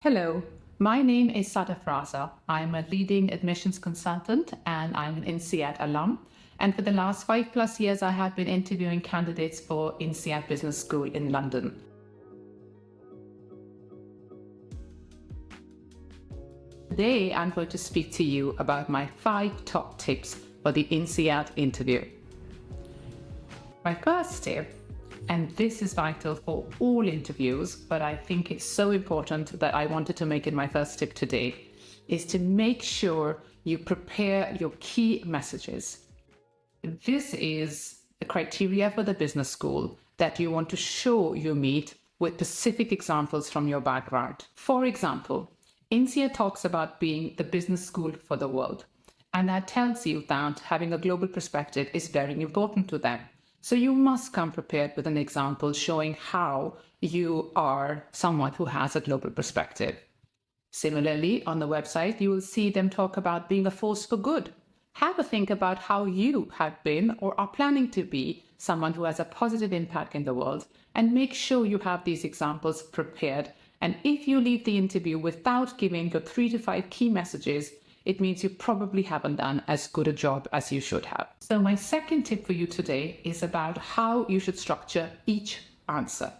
Hello, my name is Sadaf. I'm a leading admissions consultant and I'm an Insead alum. And for the last 5+ years, I have been interviewing candidates for Insead Business School in London. Today, I'm going to speak to you about my 5 top tips for the Insead interview. My first tip, and this is vital for all interviews, but I think it's so important that I wanted to make it my first tip today, is to make sure you prepare your key messages. This is the criteria for the business school that you want to show you meet with specific examples from your background. For example, Insead talks about being the business school for the world, and that tells you that having a global perspective is very important to them. So you must come prepared with an example showing how you are someone who has a global perspective. Similarly, on the website, you will see them talk about being a force for good. Have a think about how you have been or are planning to be someone who has a positive impact in the world, and make sure you have these examples prepared. And if you leave the interview without giving your 3 to 5 key messages, it means you probably haven't done as good a job as you should have. So my second tip for you today is about how you should structure each answer.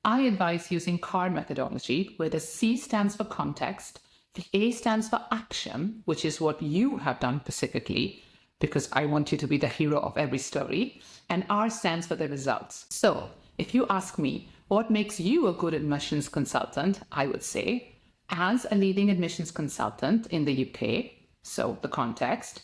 I advise using CAR methodology, where the C stands for context, the A stands for action, which is what you have done specifically, because I want you to be the hero of every story, and R stands for the results. So if you ask me, what makes you a good admissions consultant, I would say, as a leading admissions consultant in the UK, so the context,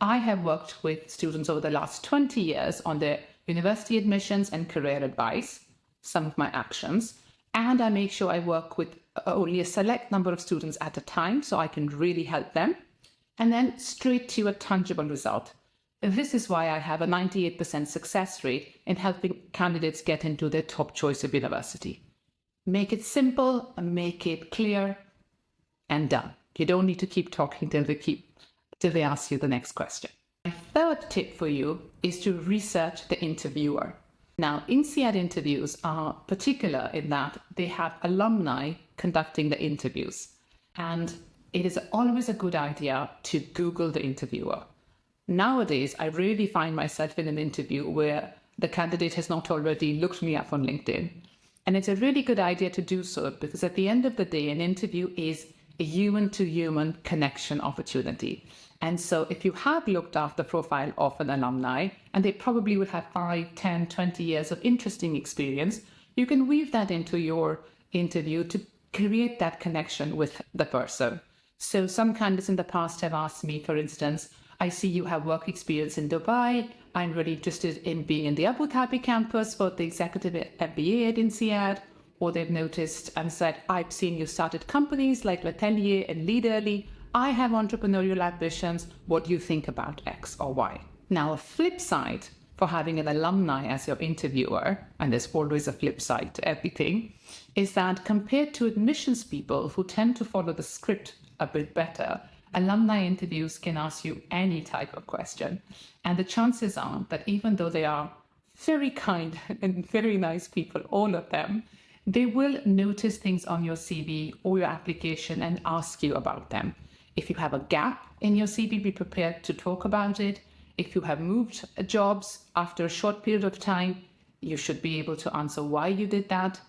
I have worked with students over the last 20 years on their university admissions and career advice, some of my actions, and I make sure I work with only a select number of students at a time so I can really help them, and then straight to a tangible result. This is why I have a 98% success rate in helping candidates get into their top choice of university. Make it simple, make it clear, and done. You don't need to keep talking till they ask you the next question. My third tip for you is to research the interviewer. Now, Insead interviews are particular in that they have alumni conducting the interviews, and it is always a good idea to Google the interviewer. Nowadays, I really find myself in an interview where the candidate has not already looked me up on LinkedIn. And it's a really good idea to do so, because at the end of the day, an interview is a human-to-human connection opportunity. And so if you have looked up the profile of an alumni, and they probably would have 5, 10, 20 years of interesting experience, you can weave that into your interview to create that connection with the person. So some candidates in the past have asked me, for instance, I see you have work experience in Dubai. I'm really interested in being in the Abu Dhabi campus for the executive MBA at Insead. Or they've noticed and said, I've seen you started companies like Leadearly and Leadearly. I have entrepreneurial ambitions. What do you think about X or Y? Now, a flip side for having an alumni as your interviewer, and there's always a flip side to everything, is that compared to admissions people who tend to follow the script a bit better, alumni interviews can ask you any type of question. And the chances are that even though they are very kind and very nice people, all of them, they will notice things on your CV or your application and ask you about them. If you have a gap in your CV, be prepared to talk about it. If you have moved jobs after a short period of time, you should be able to answer why you did that.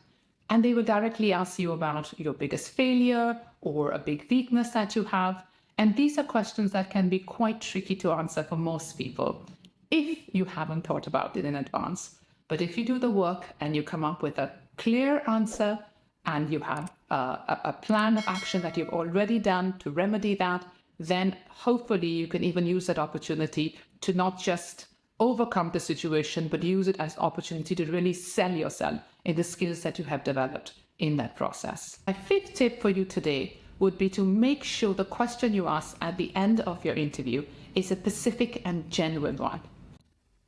And they will directly ask you about your biggest failure or a big weakness that you have. And these are questions that can be quite tricky to answer for most people if you haven't thought about it in advance. But if you do the work and you come up with a clear answer and you have a plan of action that you've already done to remedy that, then hopefully you can even use that opportunity to not just overcome the situation, but use it as opportunity to really sell yourself in the skills that you have developed in that process. My 5th tip for you today would be to make sure the question you ask at the end of your interview is a specific and genuine one.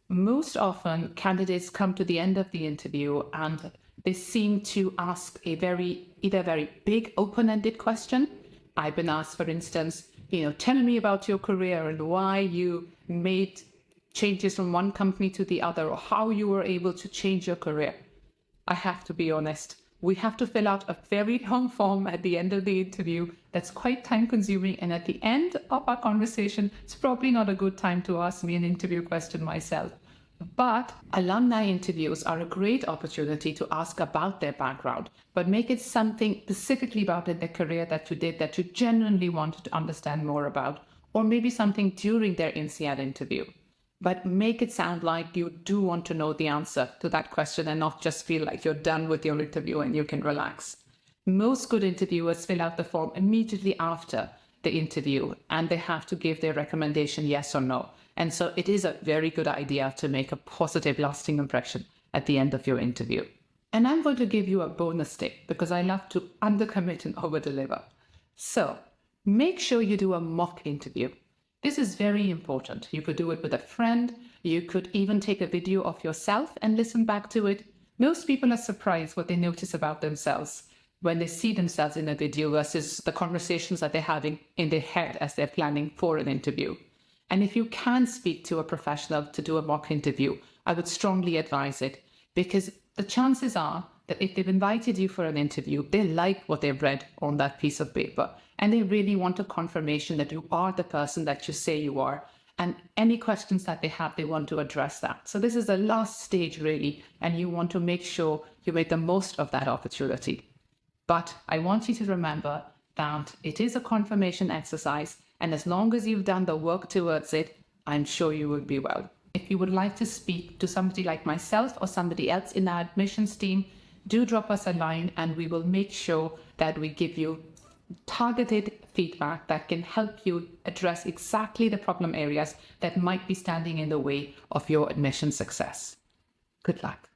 Most often, candidates come to the end of the interview and they seem to ask either a very big open-ended question. I've been asked, for instance, tell me about your career and why you made changes from one company to the other, or how you were able to change your career. I have to be honest, we have to fill out a very long form at the end of the interview that's quite time consuming. And at the end of our conversation, it's probably not a good time to ask me an interview question myself. But alumni interviews are a great opportunity to ask about their background, but make it something specifically about in their career that you did that you genuinely wanted to understand more about, or maybe something during their Insead interview. But make it sound like you do want to know the answer to that question and not just feel like you're done with your interview and you can relax. Most good interviewers fill out the form immediately after the interview and they have to give their recommendation yes or no. And so it is a very good idea to make a positive, lasting impression at the end of your interview. And I'm going to give you a bonus tip because I love to undercommit and overdeliver. So make sure you do a mock interview. This is very important. You could do it with a friend. You could even take a video of yourself and listen back to it. Most people are surprised what they notice about themselves when they see themselves in a video versus the conversations that they're having in their head as they're planning for an interview. And if you can speak to a professional to do a mock interview, I would strongly advise it because the chances are that if they've invited you for an interview, they like what they've read on that piece of paper and they really want a confirmation that you are the person that you say you are. And any questions that they have, they want to address that. So this is the last stage really, and you want to make sure you make the most of that opportunity. But I want you to remember that it is a confirmation exercise. And as long as you've done the work towards it, I'm sure you will be well. If you would like to speak to somebody like myself or somebody else in our admissions team, do drop us a line and we will make sure that we give you targeted feedback that can help you address exactly the problem areas that might be standing in the way of your admission success. Good luck.